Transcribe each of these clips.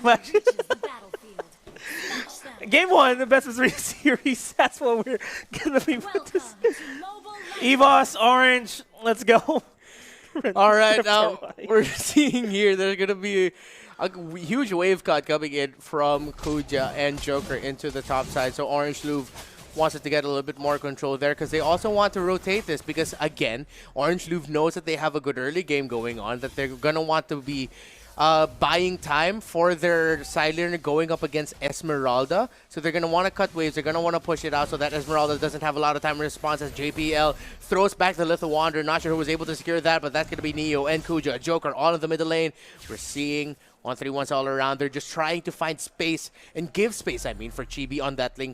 match. Game 1, the best of 3 series. That's what we're gonna be with this. EVOS, Orange, let's go. All right, now we're seeing here there's gonna be a huge wave cut coming in from Kuja and Joker into the top side. So Orange Louvre wants it to get a little bit more control there because they also want to rotate this because, again, Orange Louvre knows that they have a good early game going on, that they're going to want to be buying time for their side laner going up against Esmeralda. So they're going to want to cut waves. They're going to want to push it out so that Esmeralda doesn't have a lot of time in response as JPL throws back the Little Wanderer. Not sure who was able to secure that, but that's going to be Neo and Kuja. Joker all in the middle lane. We're seeing 1-3-1s all around. They're just trying to find space and give space, I mean, for Chibi on that lane.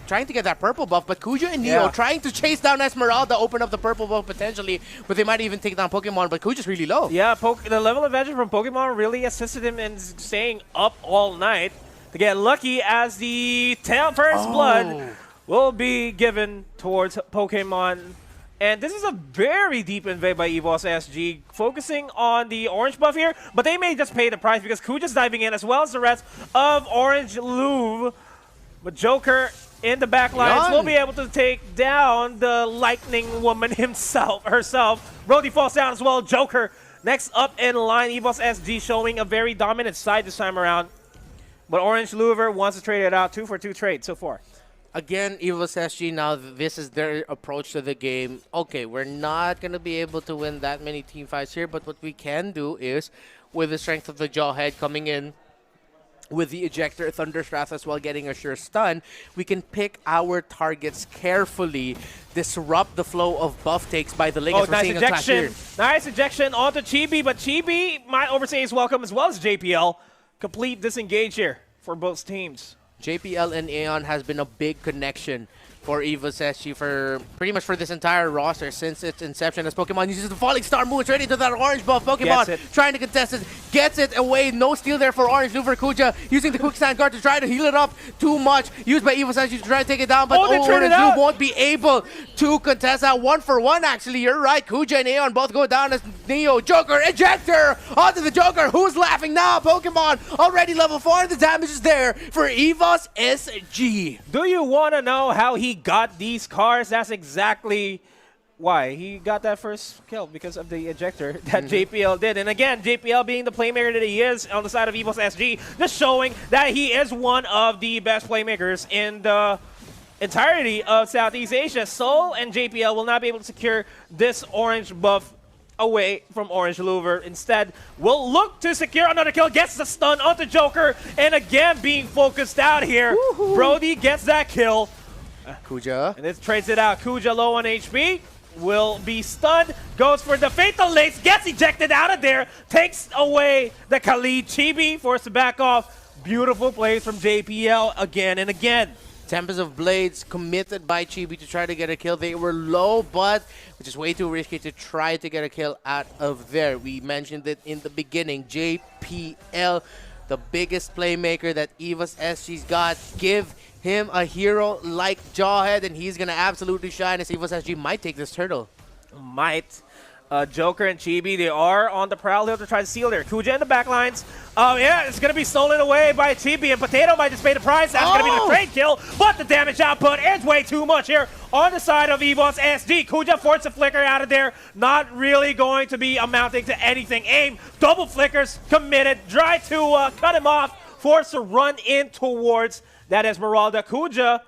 Trying to get that purple buff, but Kuja and Neo trying to chase down Esmeralda, open up the purple buff potentially, but they might even take down Pokemon, but Kuja's really low. Yeah, the level advantage from Pokemon really assisted him in staying up all night to get lucky as the first blood will be given towards Pokemon. And this is a very deep invade by EVOS SG, focusing on the orange buff here, but they may just pay the price because Kuja's diving in as well as the rest of Orange Louvre. But Joker in the back lines will be able to take down the Lightning Woman herself. Brody falls down as well. Joker next up in line. EVOS SG showing a very dominant side this time around. But Orange Louvre wants to trade it out. 2-for-2 trade so far. Again, EVOS SG, now this is their approach to the game. Okay, we're not going to be able to win that many team fights here, but what we can do is, with the strength of the Jawhead coming in, with the Ejector, Thunderstrath as well getting a sure stun, we can pick our targets carefully, disrupt the flow of buff takes by the Ling. Oh, nice ejection. Nice ejection onto Chibi, but Chibi might overstay his welcome as well as JPL. Complete disengage here for both teams. JPL and Aeon has been a big connection for EVOS SG for pretty much for this entire roster since its inception, as Pokemon uses the Falling Star moves right into that orange buff. Pokemon trying to contest it, gets it away. No steal there for Orange Louvre. Kuja using the Quick Stand Guard to try to heal it up too much. Used by EVOS SG to try to take it down, but Orange Louvre won't be able to contest that 1-for-1 actually. You're right, Kuja and Aeon both go down as Neo. Joker, Ejector onto the Joker. Who's laughing now? Pokemon already level 4 and the damage is there for EVOS SG. Do you want to know how he got these cars? That's exactly why he got that first kill, because of the ejector that JPL did. And again, JPL being the playmaker that he is on the side of EVOS SG, just showing that he is one of the best playmakers in the entirety of Southeast Asia. Soul and JPL will not be able to secure this orange buff away from Orange Louvre. Instead, will look to secure another kill, gets the stun onto Joker, and again being focused out here. Brody gets that kill. Kuja. And this trades it out. Kuja low on HP, will be stunned, goes for the Fatal Lace, gets ejected out of there, takes away the Khalid. Chibi forced to back off. Beautiful plays from JPL again and again. Tempest of Blades committed by Chibi to try to get a kill. They were low, but which is way too risky to try to get a kill out of there. We mentioned it in the beginning. JPL, the biggest playmaker that EVOS SG's got. Give him a hero like Jawhead, and he's going to absolutely shine as EVOS SG might take this turtle. Might. Joker and Chibi, they are on the prowl here to try to seal there. Kuja in the back lines. Yeah, it's going to be stolen away by Chibi, and Potato might just pay the price. That's going to be the trade kill, but the damage output is way too much here on the side of EVOS SG. Kuja forced a flicker out of there. Not really going to be amounting to anything. Aim, double flickers, committed. Try to cut him off. Forced to run in towards that Esmeralda. Kuja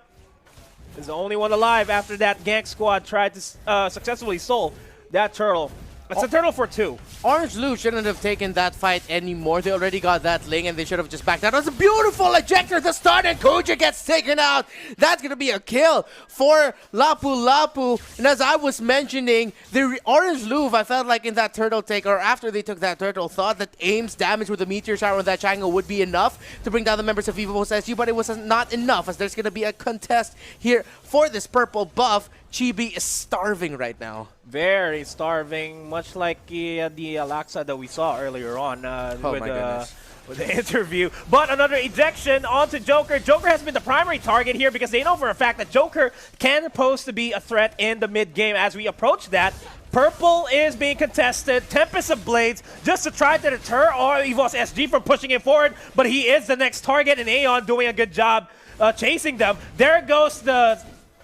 is the only one alive after that gank squad tried to successfully stole that turtle. It's a turtle for 2. Orange Louvre shouldn't have taken that fight anymore. They already got that Ling, and they should have just backed out. That was a beautiful ejector to start, and Kuja gets taken out. That's going to be a kill for Lapu Lapu. And as I was mentioning, the Orange Louvre, I felt like in that turtle take, or after they took that turtle, thought that Aim's damage with the Meteor Shower on that triangle would be enough to bring down the members of EVOS SG, but it was not enough, as there's going to be a contest here for this purple buff. Chibi is starving right now. Very starving, much like the Alexa that we saw earlier on with the interview. But another ejection onto Joker. Joker has been the primary target here because they know for a fact that Joker can pose to be a threat in the mid game. As we approach that, Purple is being contested. Tempest of Blades just to try to deter EVOS SG from pushing it forward, but he is the next target, and Aeon doing a good job chasing them. There goes the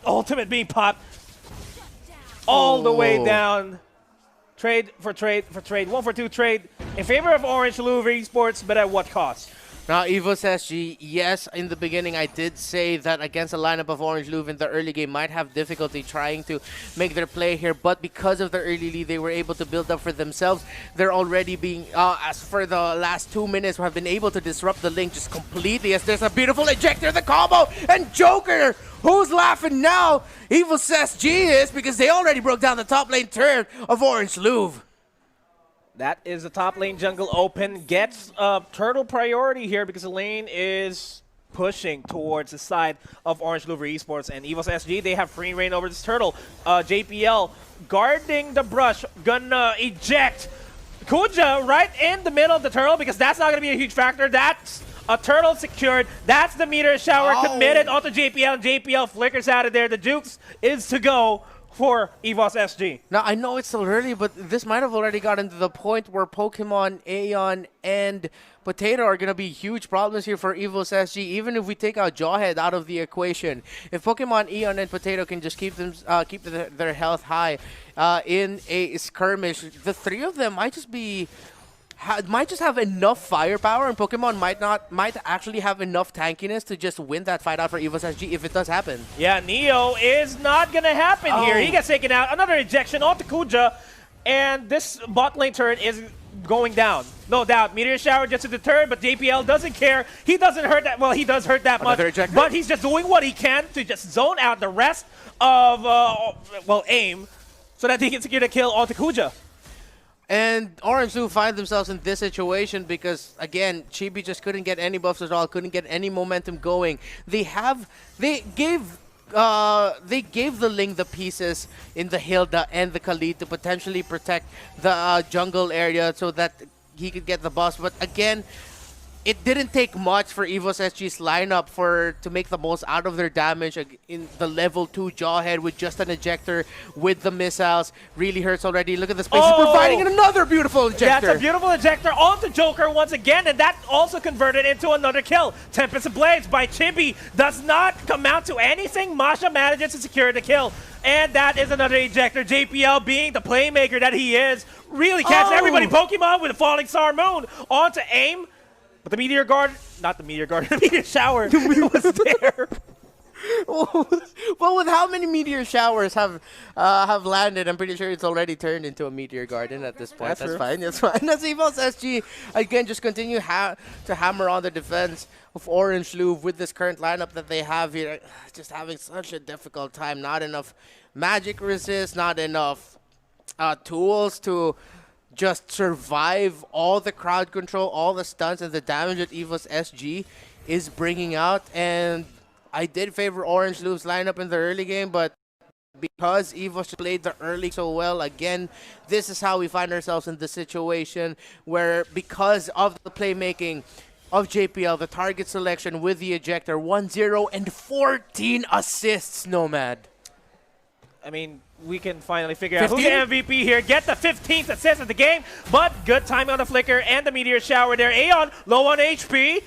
ultimate being popped all the way down. Trade for trade for trade. 1-for-2 trade in favor of Orange LOUVRE Esports, but at what cost? Now, EVOS SG, yes, in the beginning I did say that against a lineup of Orange LOUVRE in the early game might have difficulty trying to make their play here, but because of the early lead, they were able to build up for themselves. They're already being, as for the last 2 minutes, have been able to disrupt the link just completely as there's a beautiful ejector, the combo, and Joker! Who's laughing now? EVOS SG is, because they already broke down the top lane turn of Orange LOUVRE. That is the top lane jungle open. Gets turtle priority here because the lane is pushing towards the side of Orange LOUVRE Esports. And EVOS SG, they have free reign over this turtle. JPL guarding the brush, gonna eject Kuja right in the middle of the turtle because that's not gonna be a huge factor. That's a turtle secured. That's the meteor shower committed onto JPL, and JPL flickers out of there. The Dukes is to go for EVOS SG. Now, I know it's still early, but this might have already gotten to the point where Pokemon, Aeon, and Potato are going to be huge problems here for EVOS SG, even if we take out Jawhead out of the equation. If Pokemon, Aeon, and Potato can just keep their health high in a skirmish, the three of them might just be... might just have enough firepower, and Pokemon might actually have enough tankiness to just win that fight out for EVOS SG if it does happen. Yeah, Neo is not gonna happen here. He gets taken out. Another ejection onto Kuja, and this bot lane turret is going down. No doubt. Meteor shower just to deter, but JPL doesn't care. He doesn't hurt that. Well, he does hurt that much, but he's just doing what he can to just zone out the rest of aim, so that he can secure the kill onto Kuja. And Orange LOUVRE find themselves in this situation because, again, Chibi just couldn't get any buffs at all, couldn't get any momentum going. They gave the Ling the pieces in the Hilda and the Khalid to potentially protect the jungle area so that he could get the buffs. But again, it didn't take much for EVOS SG's lineup to make the most out of their damage in the level 2 Jawhead with just an ejector with the missiles. Really hurts already. Look at the space. He's providing another beautiful ejector. That's a beautiful ejector onto Joker once again, and that also converted into another kill. Tempest of Blades by Chibi does not come out to anything. Masha manages to secure the kill, and that is another ejector. JPL, being the playmaker that he is, really catching everybody. Pokemon with a falling star moon onto aim. But the meteor guard, not the meteor guard, the meteor shower was there. Well, with how many meteor showers have landed, I'm pretty sure it's already turned into a meteor garden at this point. That's fine. That's fine. That's EVOS SG. Again, just continue to hammer on the defense of Orange LOUVRE with this current lineup that they have here. Just having such a difficult time. Not enough magic resist, not enough tools to just survive all the crowd control, all the stunts, and the damage that EVOS SG is bringing out. And I did favor Orange LOUVRE's lineup in the early game, but because EVOS played the early so well, again, this is how we find ourselves in the situation where, because of the playmaking of JPL, the target selection with the ejector, 1-0 and 14 assists, Nomad. I mean, we can finally figure out who's the MVP here. Get the 15th assist of the game, but good timing on the flicker and the meteor shower there. Aeon low on HP,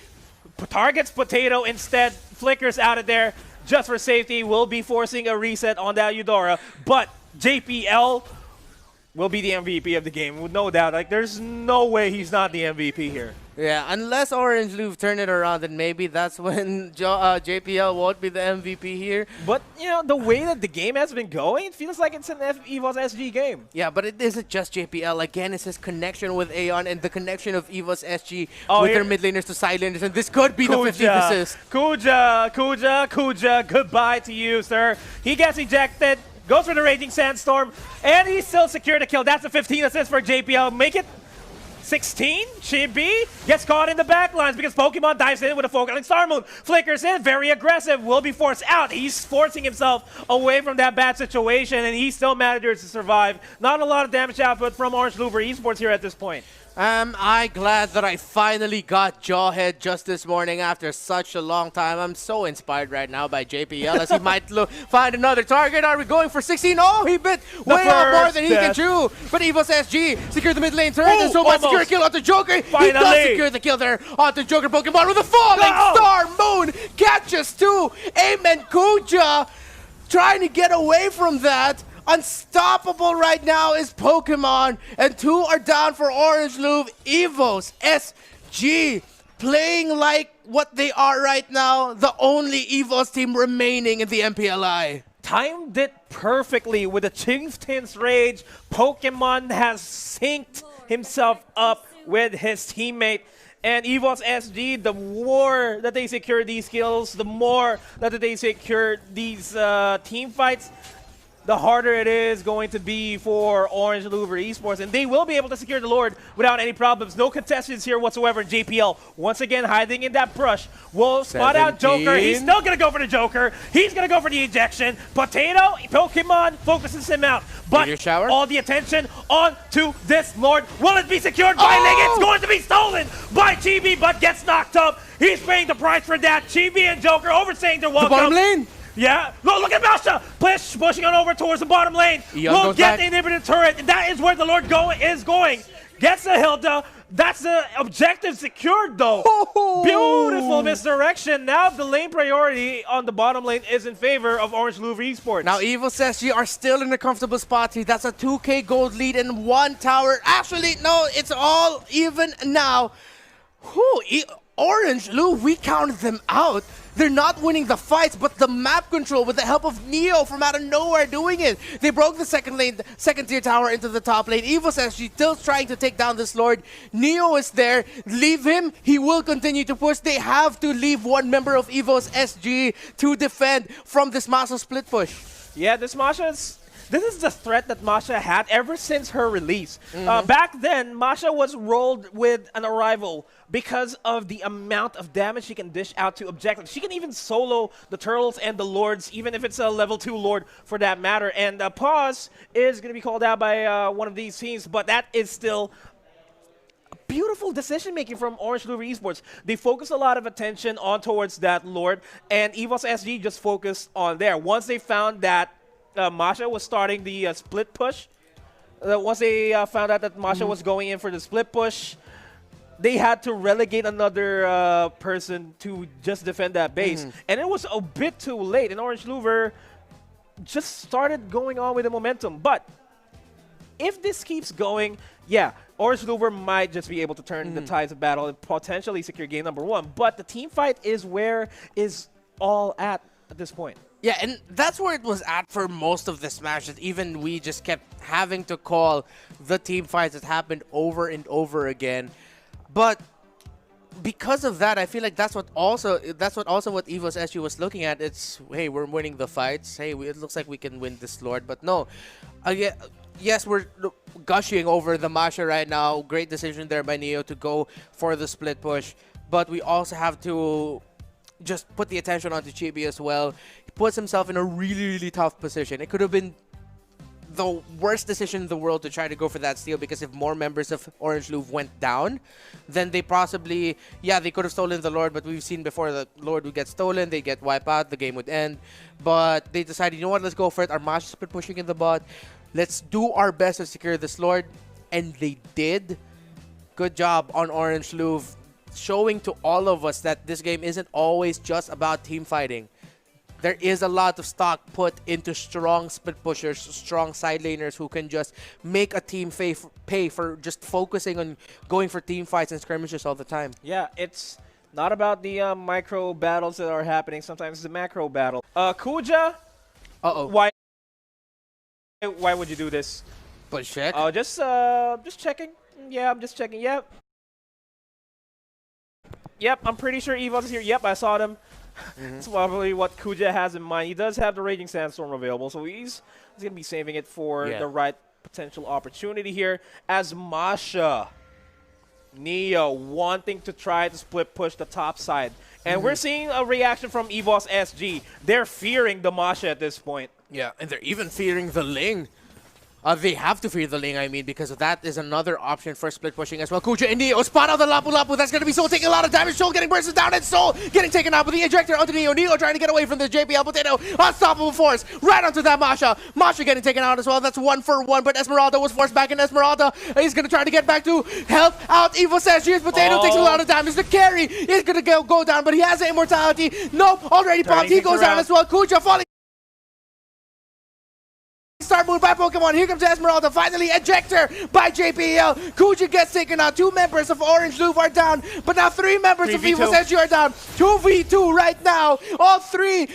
targets Potato instead, flickers out of there just for safety. Will be forcing a reset on that Eudora, but JPL will be the MVP of the game, with no doubt. Like, there's no way he's not the MVP here. Yeah, unless Orange LOUVRE turn it around, then maybe that's when JPL won't be the MVP here. But, you know, the way that the game has been going, it feels like it's an EVOS SG game. Yeah, but it isn't just JPL. Again, it's his connection with Aeon and the connection of EVOS SG with their mid laners to side laners, and this could be the 15th assist. Kuja, goodbye to you, sir. He gets ejected, goes for the Raging Sandstorm, and he still secured a kill. That's a 15 assist for JPL. Make it 16, Chibi gets caught in the backlines because Pokemon dives in with a Focusing Star Moon. Flickers in, very aggressive, will be forced out. He's forcing himself away from that bad situation, and he still manages to survive. Not a lot of damage output from Orange LOUVRE Esports here at this point. Am I glad that I finally got Jawhead just this morning after such a long time. I'm so inspired right now by JPL as he might find another target. Are we going for 16? Oh, he bit way out more than he can chew. But EVOS SG secured the mid lane turret and so might secure a kill onto Joker. Finally. He does secure the kill there onto Joker Pokemon with a falling star. Moon catches two. Amen Kuja trying to get away from that. Unstoppable right now is Pokemon, and two are down for Orange Louvre. EVOS SG playing like what they are right now, the only EVOS team remaining in the MPLI. Timed it perfectly with the Chieftain's Rage. Pokemon has synced himself up with his teammate. And EVOS SG, the more that they secure these kills, the more that they secure these team fights, the harder it is going to be for Orange Louvre Esports. And they will be able to secure the Lord without any problems. No contestants here whatsoever. JPL, once again, hiding in that brush. Will spot out Joker. He's still going to go for the Joker. He's going to go for the ejection. Potato, Pokemon focuses him out. But all the attention onto this Lord. Will it be secured by Ling? It's going to be stolen by Chibi, but gets knocked up. He's paying the price for that. Chibi and Joker overstaying their welcome. The bottom lane. Yeah, look at Masha! Pushing on over towards the bottom lane. Will get the inhibitor turret. That is where the Lord is going. Gets the Hilda. That's the objective secured, though. Beautiful misdirection. Now the lane priority on the bottom lane is in favor of Orange Louvre Esports. Now EVOS SG are still in a comfortable spot here. That's a 2K gold lead and one tower. Actually, no, it's all even now. Orange Louvre, we counted them out. They're not winning the fights, but the map control with the help of Neo from out of nowhere doing it. They broke the second tier tower into the top lane. EVOS SG still trying to take down this Lord. Neo is there. Leave him. He will continue to push. They have to leave one member of EVOS SG to defend from this Masha split push. Yeah, this is the threat that Masha had ever since her release. Back then, Masha was rolled with an arrival because of the amount of damage she can dish out to objectives. She can even solo the turtles and the lords, even if it's a level 2 lord for that matter. And pause is going to be called out by one of these teams, but that is still beautiful decision-making from Orange Louvre Esports. They focus a lot of attention on towards that lord, and EVOS SG just focused on there. Once they found that Masha was starting the split push. Once they found out that Masha was going in for the split push, they had to relegate another person to just defend that base. And it was a bit too late, and Orange Louvre just started going on with the momentum. But if this keeps going, yeah, Orange Louvre might just be able to turn the tides of battle and potentially secure game number 1. But the team fight is where is all at this point. Yeah, and that's where it was at for most of this match. That even we just kept having to call the team fights that happened over and over again. But because of that, I feel like that's what also what EVOS SG was looking at. It's, hey, we're winning the fights. Hey, it looks like we can win this Lord. But no, yes, we're gushing over the Masha right now. Great decision there by Neo to go for the split push. But we also have to just put the attention onto Chibi as well. He puts himself in a really, really tough position. It could have been the worst decision in the world to try to go for that steal, because if more members of Orange Louvre went down, then they possibly, yeah, they could have stolen the Lord, but we've seen before the Lord would get stolen, they get wiped out, the game would end. But they decided, you know what, let's go for it. Our Masha's been pushing in the bot. Let's do our best to secure this Lord. And they did. Good job on Orange Louvre, showing to all of us that this game isn't always just about team fighting. There is a lot of stock put into strong split pushers, strong side laners who can just make a team pay for just focusing on going for team fights and skirmishes all the time. Yeah, it's not about the micro battles that are happening. Sometimes it's a macro battle. Kuja, why would you do this? But check. Oh, just checking. Yeah, I'm just checking. Yep. Yep, I'm pretty sure EVOS is here. Yep, I saw them. That's probably what Kuja has in mind. He does have the Raging Sandstorm available, so he's going to be saving it for the right potential opportunity here. As Masha, Neo wanting to try to split push the top side. And we're seeing a reaction from EVOS SG. They're fearing the Masha at this point. Yeah, and they're even fearing the Ling. They have to fear the Ling, I mean, because that is another option for split pushing as well. Kuja and Neo spot out the Lapu Lapu. That's going to be Soul taking a lot of damage. Soul getting bursted down, and Soul getting taken out with the ejector onto Neo. Neo trying to get away from the JPL Potato. Unstoppable force right onto that Masha. Masha getting taken out as well. That's 1-for-1, but Esmeralda was forced back in. Esmeralda is going to try to get back to help out EVOS SG. Potato takes a lot of damage. The Karrie is going to go down, but he has the immortality. Nope, already popped. He goes down as well. Kuja falling. Start move by Pokemon. Here comes Esmeralda. Finally, ejector by JPL. Kuja gets taken out. 2 members of Orange Louvre are down, but now 3 members of EVOS SG are down. 2v2 right now. All 3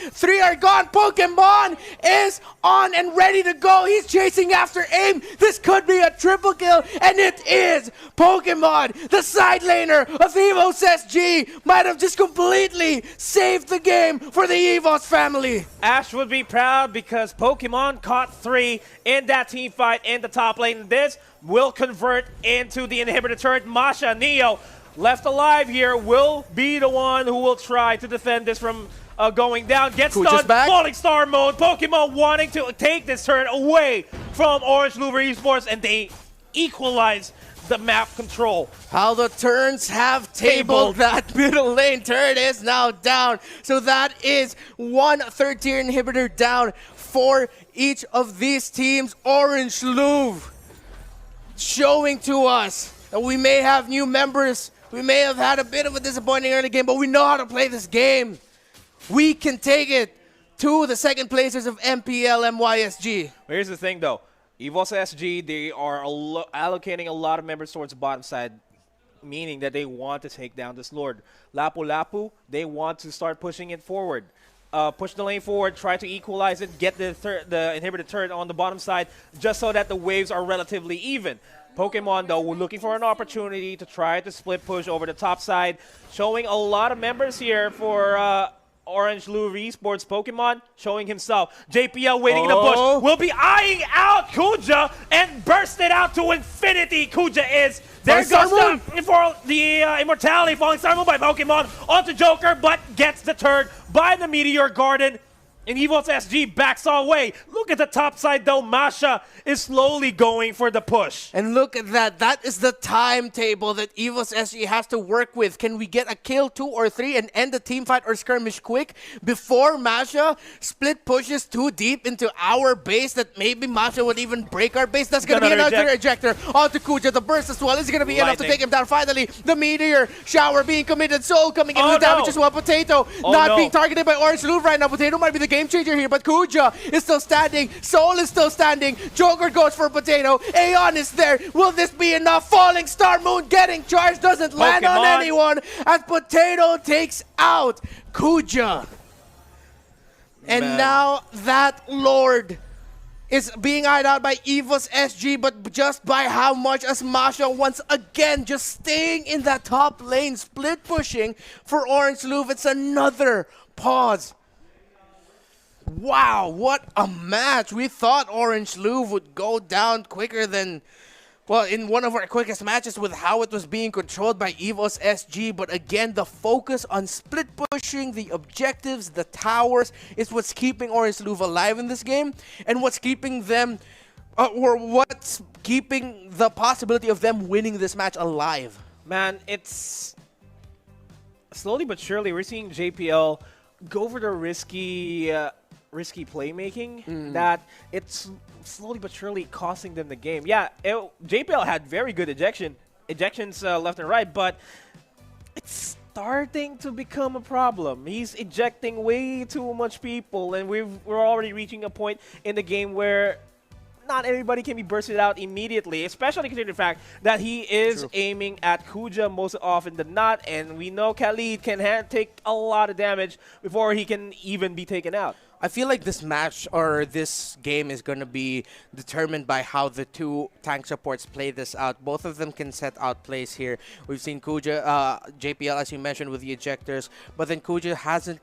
are gone. Pokemon is on and ready to go. He's chasing after aim. This could be a triple kill, and it is. Pokemon, the side laner of EVOS SG, might have just completely saved the game for the EVOS family. Ash would be proud because Pokemon caught 3 in that team fight in the top lane. This will convert into the inhibitor turret. Masha, Neo, left alive here, will be the one who will try to defend this from going down. Gets stunned, falling star mode. Pokemon wanting to take this turret away from Orange Louvre Esports, and they equalize the map control. How the turns have tabled. That middle lane turret is now down. So that is 1 third-tier inhibitor down for each of these teams. Orange Louvre showing to us that we may have new members. We may have had a bit of a disappointing early game, but we know how to play this game. We can take it to the second placers of MPL MYSG. Here's the thing, though. EVOS SG, they are allocating a lot of members towards the bottom side, meaning that they want to take down this Lord. Lapu Lapu, they want to start pushing it forward. Push the lane forward, try to equalize it, get the inhibitor turret on the bottom side, just so that the waves are relatively even. Pokemon, though, we're looking for an opportunity to try to split push over the top side, showing a lot of members here for Orange Louvre Esports. Pokemon showing himself. JPL waiting in the bush. Will be eyeing out Kuja and burst it out to infinity. Kuja is. There goes the immortality. Falling Star Moon by Pokemon onto Joker, but gets deterred by the Meteor Garden. And EVOS SG backs away. Look at the top side, though. Masha is slowly going for the push. And look at that. That is the timetable that EVOS SG has to work with. Can we get a kill, 2 or 3, and end the team fight or skirmish quick before Masha split pushes too deep into our base that maybe Masha would even break our base? That's going to be another ejector onto Kuja. The burst as well is going to be enough to take him down. Finally, the Meteor Shower being committed. Soul coming in with damage as well. Potato not being targeted by Orange Louvre right now. Potato might be the game changer here, but Kuja is still standing. Soul is still standing. Joker goes for Potato. Aeon is there. Will this be enough? Falling Star Moon getting charged. Doesn't land on anyone as Potato takes out Kuja. And now that Lord is being eyed out by EVOS SG, but just by how much, as Masha once again just staying in that top lane, split pushing for Orange Louvre. It's another pause. Wow, what a match. We thought Orange Louvre would go down quicker than, well, in one of our quickest matches with how it was being controlled by EVOS SG. But again, the focus on split pushing, the objectives, the towers is what's keeping Orange Louvre alive in this game, and what's keeping them, or what's keeping the possibility of them winning this match alive. Man, it's slowly but surely we're seeing JPL go for the risky playmaking that it's slowly but surely costing them the game. Yeah, JPL had very good ejections left and right, but it's starting to become a problem. He's ejecting way too much people, and we're already reaching a point in the game where not everybody can be bursted out immediately, especially considering the fact that he is aiming at Kuja most often than not, and we know Khalid can take a lot of damage before he can even be taken out. I feel like this match or this game is going to be determined by how the two tank supports play this out. Both of them can set out plays here. We've seen Kuja, JPL, as you mentioned, with the ejectors, but then Kuja hasn't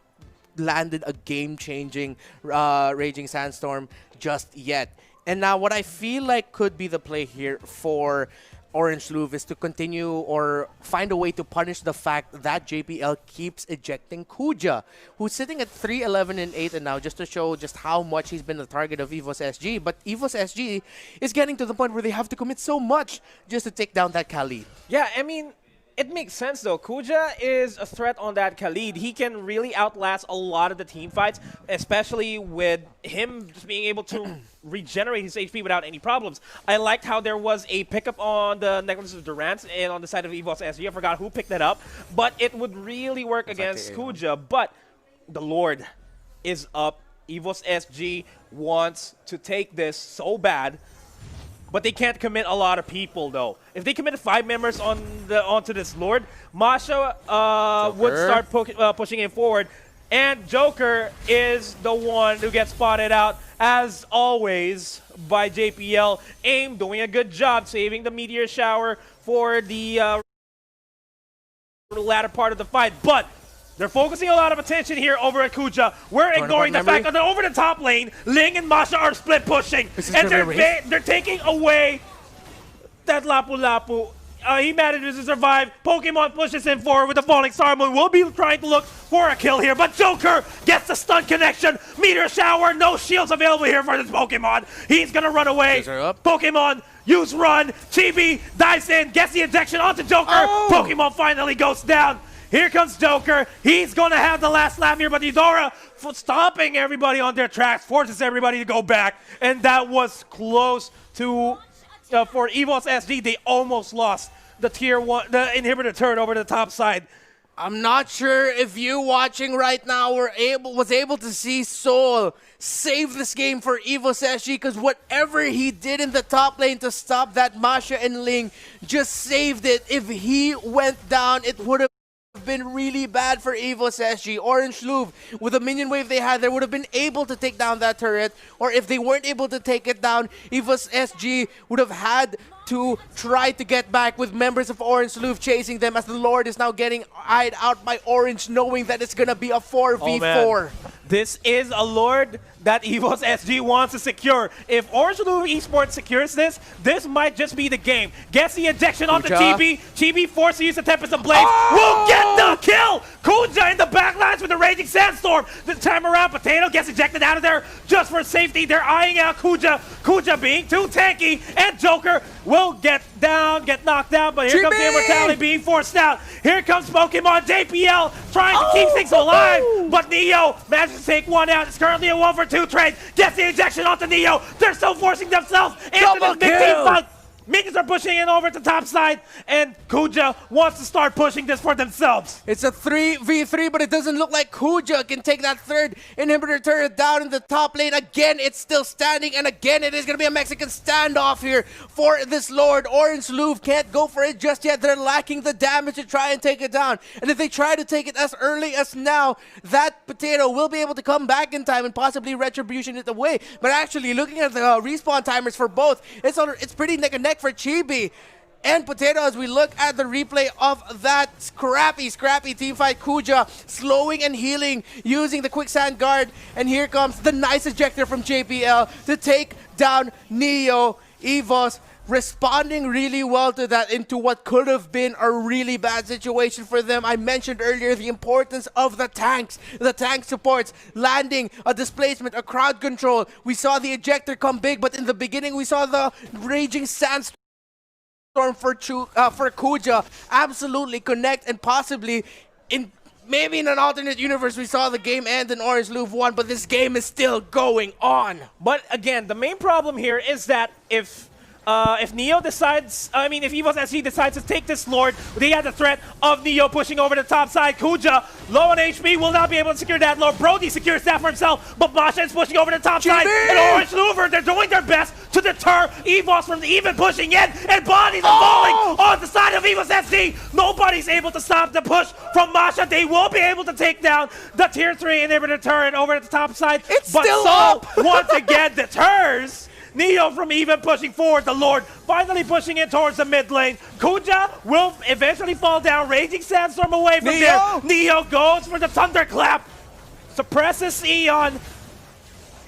landed a game-changing Raging Sandstorm just yet. And now what I feel like could be the play here for Orange Louvre is to continue or find a way to punish the fact that JPL keeps ejecting Kuja, who's sitting at 3-11 and 8 and now, just to show just how much he's been the target of EVOS SG. But EVOS SG is getting to the point where they have to commit so much just to take down that Khalid. Yeah, I mean, it makes sense though. Kuja is a threat on that Khalid. He can really outlast a lot of the team fights, especially with him just being able to regenerate his HP without any problems. I liked how there was a pickup on the Necklace of Durance and on the side of EVOS SG. I forgot who picked that up, but it would really work against Kuja. But the Lord is up. EVOS SG wants to take this so bad. But they can't commit a lot of people, though. If they committed 5 members onto this Lord, Masha would start pushing him forward. And Joker is the one who gets spotted out, as always, by JPL. AIM doing a good job saving the Meteor Shower for the latter part of the fight. But they're focusing a lot of attention here over at Kuja. We're ignoring the fact that over the top lane, Ling and Masha are split pushing. And they're taking away that Lapu Lapu. He manages to survive. Pokemon pushes him forward with the Falling Star Moon. We'll be trying to look for a kill here, but Joker gets the stun connection. Meteor Shower, no shields available here for this Pokemon. He's gonna run away. Pokemon, use run. Chibi dives in, gets the injection onto Joker. Pokemon finally goes down. Here comes Joker. He's going to have the last laugh here, but Eudora, stopping everybody on their tracks, forces everybody to go back. And that was close to, for EVOS SD, they almost lost the tier 1, the inhibitor turret over the top side. I'm not sure if you watching right now was able to see Soul save this game for EVOS SG, because whatever he did in the top lane to stop that Masha and Ling just saved it. If he went down, it would have been really bad for EVOS SG. Orange Louvre, with the minion wave they had, they would have been able to take down that turret, or if they weren't able to take it down, EVOS SG would have had to try to get back with members of Orange Louvre chasing them, as the Lord is now getting eyed out by Orange, knowing that it's gonna be a 4v4. This is a Lord that EVOS SG wants to secure. If Orange Louvre Esports secures this, this might just be the game. Gets the injection onto Chibi. Chibi forced to use the Tempest of Blaze. Will get the kill! Kuja in the backlines with the Raging Sandstorm. This time around, Potato gets ejected out of there just for safety. They're eyeing out Kuja. Kuja being too tanky, and Joker will get down, get knocked down, but here comes the Immortality being forced out. Here comes Pokemon JPL trying to keep things alive, but Neo manages to take one out. It's currently a 1-for-2 trade. Gets the injection onto Neo. They're still forcing themselves into this big team fight. Minions are pushing in over to the top side, and Kuja wants to start pushing this for themselves. It's a 3v3, but it doesn't look like Kuja can take that third inhibitor turret down in the top lane. Again, it's still standing, and again, it is going to be a Mexican standoff here for this Lord. Orange Louvre can't go for it just yet. They're lacking the damage to try and take it down. And if they try to take it as early as now, that Potato will be able to come back in time and possibly Retribution it away. But actually, looking at the respawn timers for both, it's pretty neck and neck for Chibi and Potato as we look at the replay of that scrappy teamfight. Kuja slowing and healing using the Quicksand Guard, and here comes the nice ejector from JPL to take down Neo. EVOS responding really well to that, into what could have been a really bad situation for them. I mentioned earlier the importance of the tank supports, landing, a displacement, a crowd control. We saw the ejector come big, but in the beginning we saw the Raging Sandstorm for Kuja absolutely connect, and possibly maybe in an alternate universe we saw the game end and Orange Louvre won, but this game is still going on. But again, the main problem here is that if Neo decides, if EVOS SG decides to take this Lord, they have the threat of Neo pushing over the top side. Kuja, low on HP, will not be able to secure that Lord. Brody secures that for himself, but Masha is pushing over the top side. And Orange Louvre, they're doing their best to deter EVOS from even pushing in, and bodies are falling on the side of EVOS SG. Nobody's able to stop the push from Masha. They will be able to take down the tier 3 inhibitor turret over at the top side. But Soul once again deters Neo from even pushing forward. The Lord finally pushing in towards the mid lane. Kuja will eventually fall down. Raging Sandstorm away from there. Neo goes for the Thunderclap. Suppresses Eon.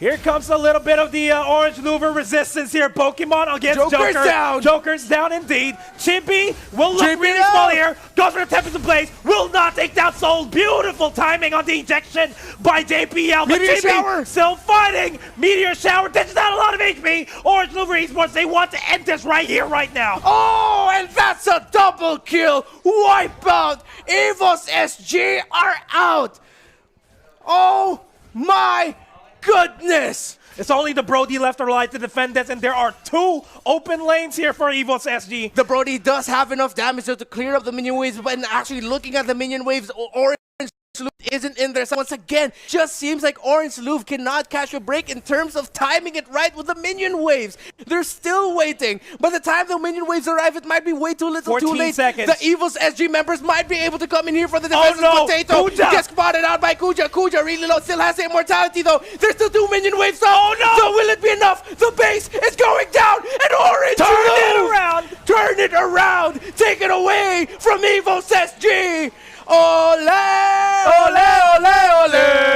Here comes a little bit of the orange Louvre resistance here. Pokemon against Joker's Joker. down. Joker's down indeed. Chimpy will look really small here. Goes for the tempest in place. Will not take down Soul. Beautiful timing on the ejection by JPL. But Meteor Chimpy Shower. still fighting. Meteor Shower. This is not a lot of HP. Orange Louvre Esports, they want to end this right here, right now. Oh, and that's a double kill. Wipeout. EVOS SG are out. Oh my goodness. It's only the Brody left alive to defend this, and there are 2 open lanes here for EVOS SG. The Brody does have enough damage to clear up the minion waves, but actually looking at the minion waves, Orange Louvre isn't in there. So once again, just seems like Orange Louvre cannot catch a break in terms of timing it right with the minion waves. They're still waiting. By the time the minion waves arrive, it might be way too little, 14 too late. seconds. The EVOS SG members might be able to come in here for the defensive potato. Kuja. Gets spotted out by Kuja. Kuja really low, still has the immortality though. There's still 2 minion waves though. Oh no! So will it be enough? The base is going down, and Orange Turn it Louvre around! Turn it around! Take it away from EVOS SG! Ole! Ole, ole, ole!